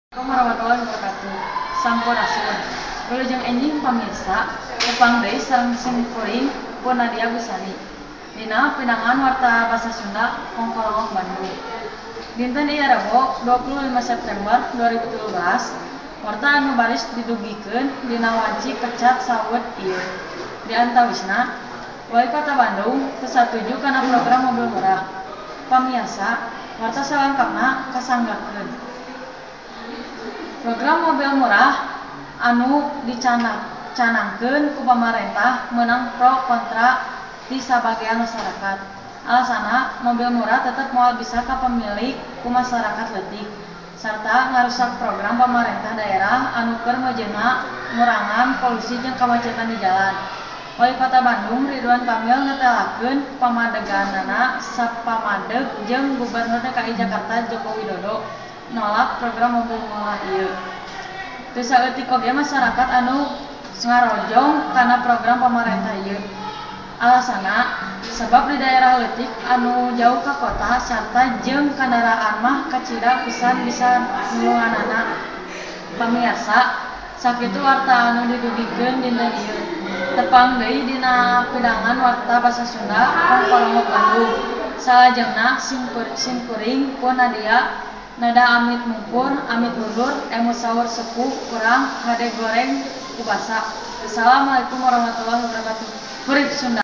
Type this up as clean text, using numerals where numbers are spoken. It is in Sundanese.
Assalamualaikum warahmatullahi wabarakatuh. Sampurasun. Wilujeng enjing pamirsa, upang deui sareng simkuring pun Nadia Gusani. Dina pinangan warta basa Sunda Kongkolongok Bandung. Dinten ieu Rebo 25 September 2017, warta anu baris didugikeun dina wanci pecat sawet ieu. Di antawisna, Wali Kota Bandung teu satuju kana program mobil murah. Pamirsa, warta salengkapna kasanggakeun. Program mobil murah anu dicanangkeun ku pamarentah meunang pro kontra di sabagean masyarakat. Alasana mobil murah tetep moal bisa ka pemilik ku masyarakat leutik sarta ngarusak program pamarentah daerah anu keur mejeuna ngurangan polusi jeung kamacetan di jalan. Wali Kota Bandung Ridwan Kamil ngetelakeun pamadeganana sapamadeg jeung Gubernur DKI Jakarta Joko Widodo nolak program mobil murah ieu. Teu saeutik oge masyarakat anu ngarojong kana program pamarentah ieu. Alasana sebab di daerah leutik anu jauh ka kota sarta jeung kendaraan mah kacida pisan bisa nulunganana. Pamirsa, sakitu warta anu didugikeun dina ieu. Tepang deui dina pidangan warta basa Sunda Kongkolongok Bandung. Salajengna simkuring pun Nadia nada amit mungkur, amit mundur, emu sahur sepuh, kurang, ngade goreng, kubasa. Assalamualaikum warahmatullahi wabarakatuh. Kuring Sunda.